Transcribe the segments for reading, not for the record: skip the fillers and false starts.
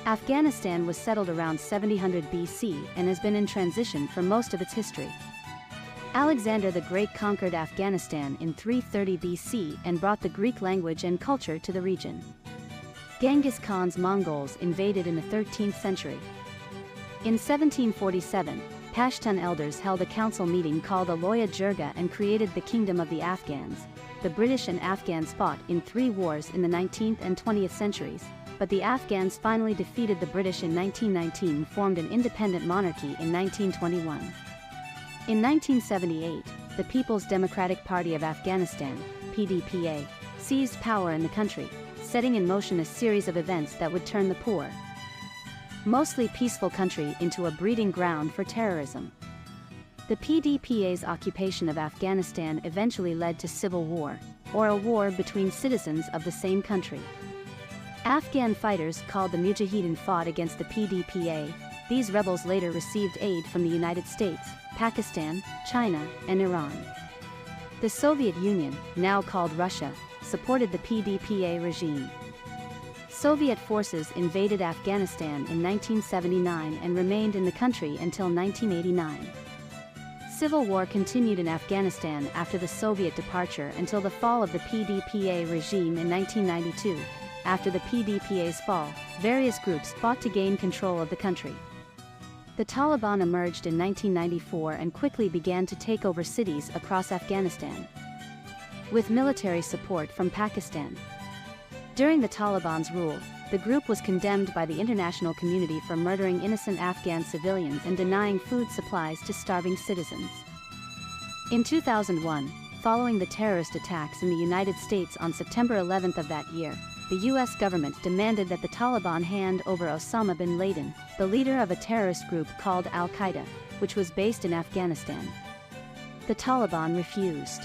Afghanistan was settled around 700 BC and has been in transition for most of its history. Alexander the Great conquered Afghanistan in 330 BC and brought the Greek language and culture to the region. Genghis Khan's Mongols invaded in the 13th century. In 1747, Pashtun elders held a council meeting called Aloya Jirga and created the Kingdom of the Afghans. The British and Afghans fought in 3 wars in the 19th and 20th centuries, but the Afghans finally defeated the British in 1919 and formed an independent monarchy in 1921. In 1978, the People's Democratic Party of Afghanistan, PDPA, seized power in the country, setting in motion a series of events that would turn the poor, mostly peaceful country into a breeding ground for terrorism. The PDPA's occupation of Afghanistan eventually led to civil war, or a war between citizens of the same country. Afghan fighters called the Mujahideen fought against the PDPA. These rebels later received aid from the United States, Pakistan, China, and Iran. The Soviet Union, now called Russia, supported the PDPA regime. Soviet forces invaded Afghanistan in 1979 and remained in the country until 1989. Civil war continued in Afghanistan after the Soviet departure until the fall of the PDPA regime in 1992. After the PDPA's fall, various groups fought to gain control of the country. The Taliban emerged in 1994 and quickly began to take over cities across Afghanistan, with military support from Pakistan. During the Taliban's rule, the group was condemned by the international community for murdering innocent Afghan civilians and denying food supplies to starving citizens. In 2001, following the terrorist attacks in the United States on September 11 of that year, the U.S. government demanded that the Taliban hand over Osama bin Laden, the leader of a terrorist group called Al-Qaeda, which was based in Afghanistan. The Taliban refused.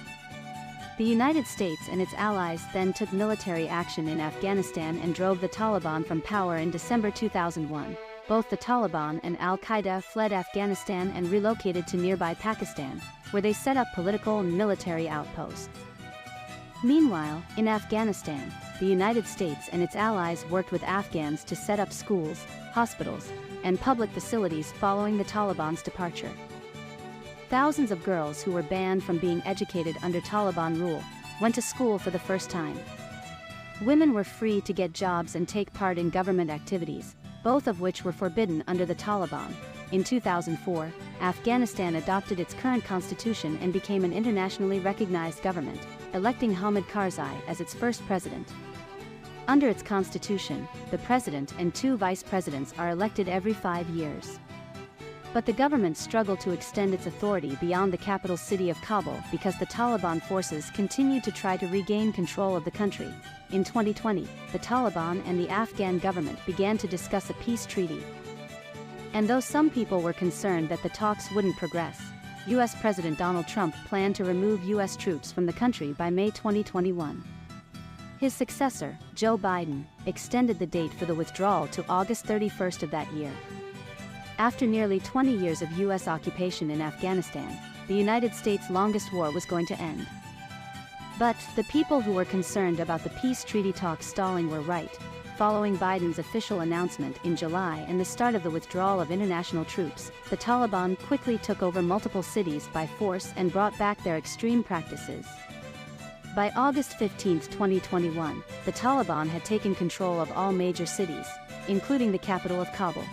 The United States and its allies then took military action in Afghanistan and drove the Taliban from power in December 2001. Both the Taliban and Al-Qaeda fled Afghanistan and relocated to nearby Pakistan, where they set up political and military outposts. Meanwhile, in Afghanistan, the United States and its allies worked with Afghans to set up schools, hospitals, and public facilities following the Taliban's departure. Thousands of girls who were banned from being educated under Taliban rule went to school for the first time. Women were free to get jobs and take part in government activities, both of which were forbidden under the Taliban. In 2004, Afghanistan adopted its current constitution and became an internationally recognized government, electing Hamid Karzai as its first president. Under its constitution, the president and 2 vice presidents are elected every 5 years. But the government struggled to extend its authority beyond the capital city of Kabul because the Taliban forces continued to try to regain control of the country. In 2020, the Taliban and the Afghan government began to discuss a peace treaty. And though some people were concerned that the talks wouldn't progress, U.S. President Donald Trump planned to remove U.S. troops from the country by May 2021. His successor, Joe Biden, extended the date for the withdrawal to August 31st of that year. After nearly 20 years of U.S. occupation in Afghanistan, the United States' longest war was going to end. But the people who were concerned about the peace treaty talks stalling were right. Following Biden's official announcement in July and the start of the withdrawal of international troops, the Taliban quickly took over multiple cities by force and brought back their extreme practices. By August 15, 2021, the Taliban had taken control of all major cities, including the capital of Kabul.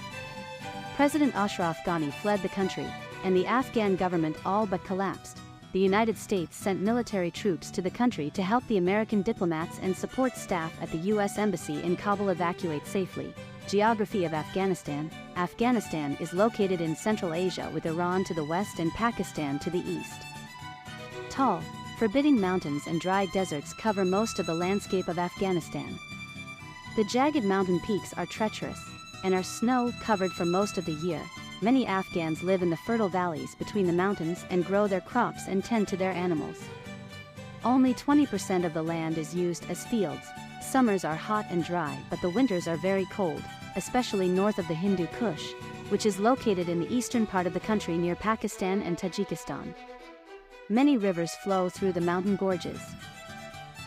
President Ashraf Ghani fled the country, and the Afghan government all but collapsed. The United States sent military troops to the country to help the American diplomats and support staff at the U.S. Embassy in Kabul evacuate safely. Geography of Afghanistan. Afghanistan is located in Central Asia with Iran to the west and Pakistan to the east. Tall, forbidding mountains and dry deserts cover most of the landscape of Afghanistan. The jagged mountain peaks are treacherous, and are snow-covered for most of the year. Many Afghans live in the fertile valleys between the mountains and grow their crops and tend to their animals. Only 20% of the land is used as fields, Summers are hot and dry, but the winters are very cold, especially north of the Hindu Kush, which is located in the eastern part of the country near Pakistan and Tajikistan. Many rivers flow through the mountain gorges.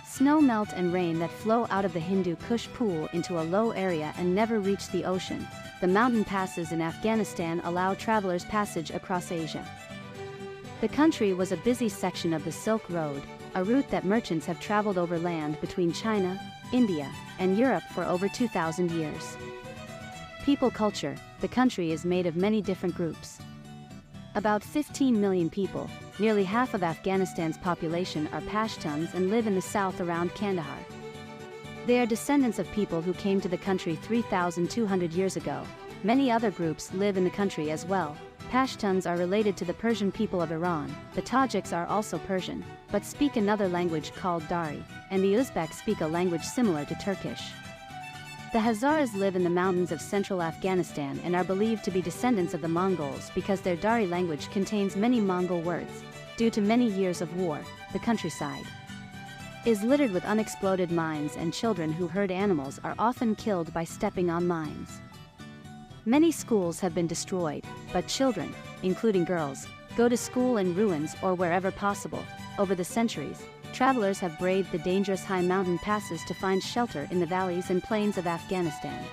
Snow melt and rain that flow out of the Hindu Kush pool into a low area and never reach the ocean. The mountain passes in Afghanistan allow travelers passage across Asia. The country was a busy section of the Silk Road, a route that merchants have traveled over land between China, India, and Europe for over 2,000 years. People culture, the country is made of many different groups. About 15 million people, nearly half of Afghanistan's population, are Pashtuns and live in the south around Kandahar. They are descendants of people who came to the country 3,200 years ago. Many other groups live in the country as well. Pashtuns are related to the Persian people of Iran. The Tajiks are also Persian, but speak another language called Dari, and the Uzbeks speak a language similar to Turkish. The Hazaras live in the mountains of central Afghanistan and are believed to be descendants of the Mongols because their Dari language contains many Mongol words. Due to many years of war, the countryside is littered with unexploded mines, and children who herd animals are often killed by stepping on mines. Many schools have been destroyed, but children, including girls, go to school in ruins or wherever possible. Over the centuries, travelers have braved the dangerous high mountain passes to find shelter in the valleys and plains of Afghanistan.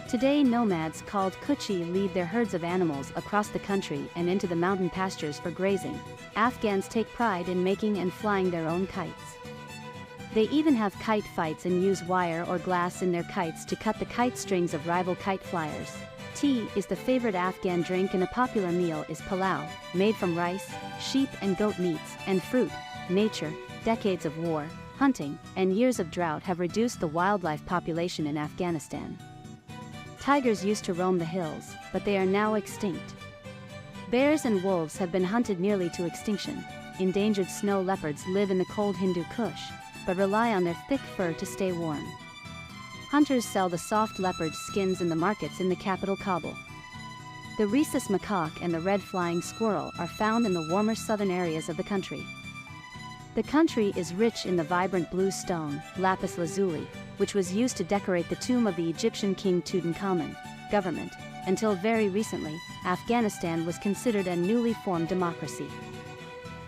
Today, nomads called Kuchi lead their herds of animals across the country and into the mountain pastures for grazing. Afghans take pride in making and flying their own kites. They even have kite fights and use wire or glass in their kites to cut the kite strings of rival kite flyers. Tea is the favorite Afghan drink, and a popular meal is palau, made from rice, sheep and goat meats, and fruit. Nature, decades of war, hunting, and years of drought have reduced the wildlife population in Afghanistan. Tigers used to roam the hills, but they are now extinct. Bears and wolves have been hunted nearly to extinction. Endangered snow leopards live in the cold Hindu Kush, but rely on their thick fur to stay warm. Hunters sell the soft leopard skins in the markets in the capital Kabul. The rhesus macaque and the red flying squirrel are found in the warmer southern areas of the country. The country is rich in the vibrant blue stone, lapis lazuli, which was used to decorate the tomb of the Egyptian king Tutankhamun. Government. Until very recently, Afghanistan was considered a newly formed democracy.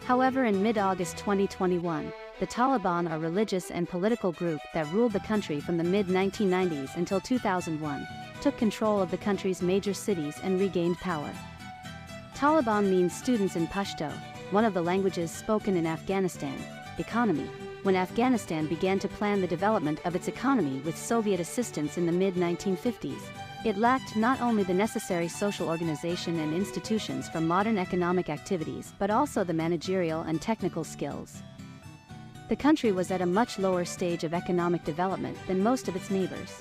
However, in mid-August 2021, the Taliban, a religious and political group that ruled the country from the mid-1990s until 2001, took control of the country's major cities and regained power. Taliban means students in Pashto, one of the languages spoken in Afghanistan. Economy. When Afghanistan began to plan the development of its economy with Soviet assistance in the mid-1950s, it lacked not only the necessary social organization and institutions for modern economic activities but also the managerial and technical skills. The country was at a much lower stage of economic development than most of its neighbors.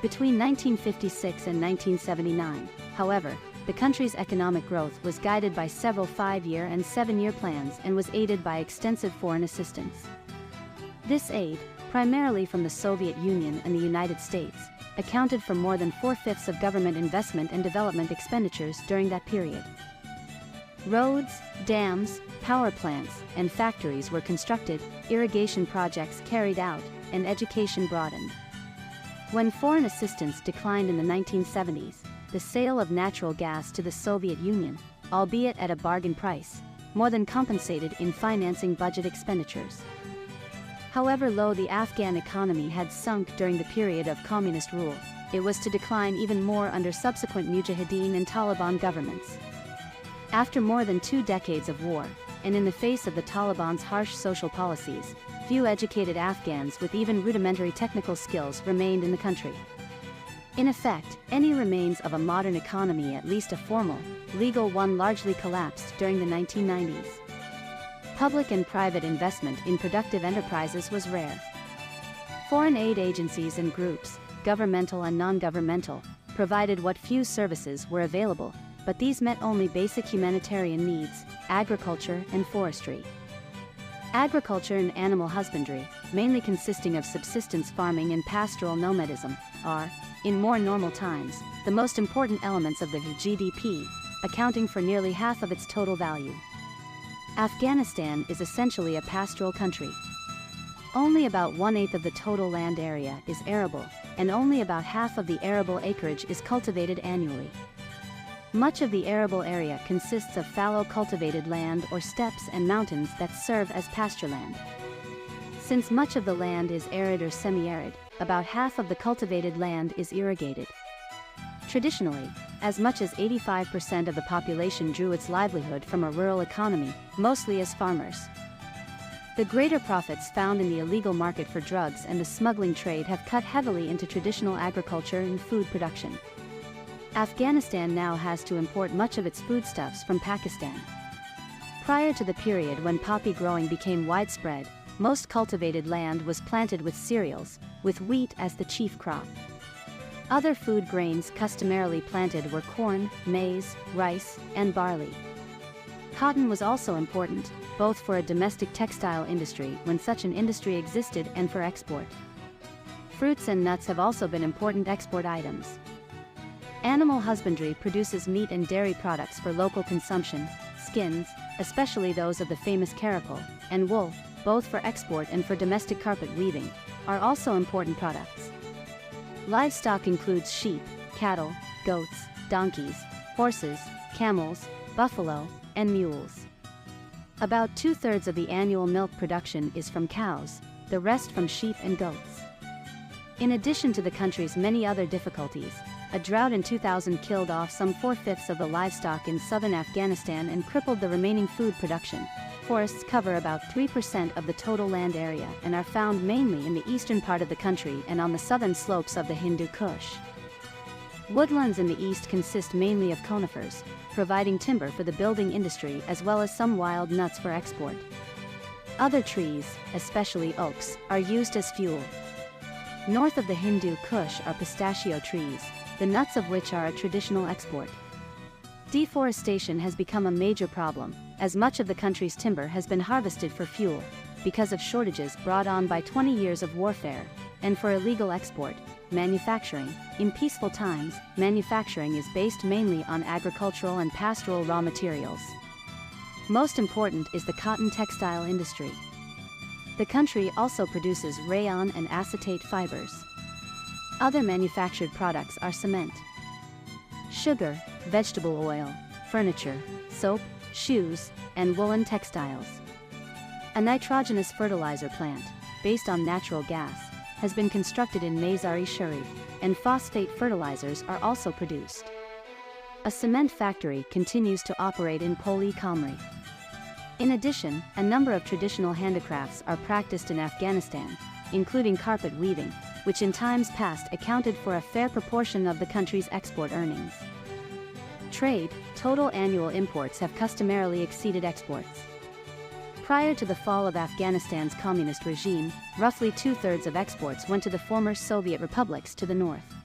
Between 1956 and 1979, however, the country's economic growth was guided by several 5-year and 7-year plans and was aided by extensive foreign assistance. This aid, primarily from the Soviet Union and the United States, accounted for more than 4/5 of government investment and development expenditures during that period. Roads, dams, power plants, and factories were constructed, irrigation projects carried out, and education broadened. When foreign assistance declined in the 1970s, the sale of natural gas to the Soviet Union, albeit at a bargain price, more than compensated in financing budget expenditures. However low the Afghan economy had sunk during the period of communist rule, it was to decline even more under subsequent Mujahideen and Taliban governments. After more than 2 decades of war, and in the face of the Taliban's harsh social policies, few educated Afghans with even rudimentary technical skills remained in the country. In effect, any remains of a modern economy, at least a formal, legal one, largely collapsed during the 1990s. Public and private investment in productive enterprises was rare. Foreign aid agencies and groups, governmental and non-governmental, provided what few services were available, but these met only basic humanitarian needs: agriculture and forestry. Agriculture and animal husbandry, mainly consisting of subsistence farming and pastoral nomadism, are, in more normal times, the most important elements of the GDP, accounting for nearly half of its total value. Afghanistan is essentially a pastoral country. Only about 1/8 of the total land area is arable, and only about half of the arable acreage is cultivated annually. Much of the arable area consists of fallow cultivated land or steppes and mountains that serve as pasture land. Since much of the land is arid or semi-arid, about half of the cultivated land is irrigated. Traditionally, as much as 85% of the population drew its livelihood from a rural economy, mostly as farmers. The greater profits found in the illegal market for drugs and the smuggling trade have cut heavily into traditional agriculture and food production. Afghanistan now has to import much of its foodstuffs from Pakistan. Prior to the period when poppy growing became widespread, most cultivated land was planted with cereals, with wheat as the chief crop. Other food grains customarily planted were corn, maize, rice, and barley. Cotton was also important, both for a domestic textile industry when such an industry existed and for export. Fruits and nuts have also been important export items. Animal husbandry produces meat and dairy products for local consumption, skins, especially those of the famous caracal, and wool, both for export and for domestic carpet weaving, are also important products. Livestock includes sheep, cattle, goats, donkeys, horses, camels, buffalo, and mules. About 2/3 of the annual milk production is from cows, the rest from sheep and goats. In addition to the country's many other difficulties, a drought in 2000 killed off some 4/5 of the livestock in southern Afghanistan and crippled the remaining food production. Forests cover about 3% of the total land area and are found mainly in the eastern part of the country and on the southern slopes of the Hindu Kush. Woodlands in the east consist mainly of conifers, providing timber for the building industry as well as some wild nuts for export. Other trees, especially oaks, are used as fuel. North of the Hindu Kush are pistachio trees, the nuts of which are a traditional export. Deforestation has become a major problem, as much of the country's timber has been harvested for fuel, because of shortages brought on by 20 years of warfare, and for illegal export. Manufacturing. In peaceful times, manufacturing is based mainly on agricultural and pastoral raw materials. Most important is the cotton textile industry. The country also produces rayon and acetate fibers. Other manufactured products are cement, sugar, vegetable oil, furniture, soap, shoes, and woolen textiles. A nitrogenous fertilizer plant, based on natural gas, has been constructed in Mazar-e-Sharif, and phosphate fertilizers are also produced. A cement factory continues to operate in Poli-Kamri. In addition, a number of traditional handicrafts are practiced in Afghanistan, including carpet weaving, which in times past accounted for a fair proportion of the country's export earnings. Trade. Total annual imports have customarily exceeded exports. Prior to the fall of Afghanistan's communist regime, roughly 2/3 of exports went to the former Soviet republics to the north.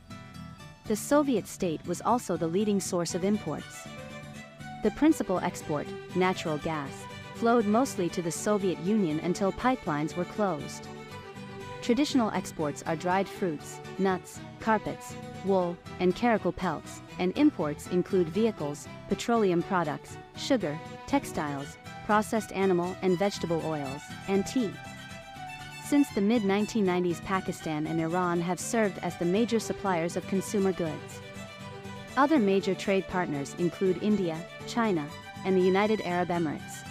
The Soviet state was also the leading source of imports. The principal export, natural gas, flowed mostly to the Soviet Union until pipelines were closed. Traditional exports are dried fruits, nuts, carpets, wool, and caracal pelts, and imports include vehicles, petroleum products, sugar, textiles, processed animal and vegetable oils, and tea. Since the mid-1990s, Pakistan and Iran have served as the major suppliers of consumer goods. Other major trade partners include India, China, and the United Arab Emirates.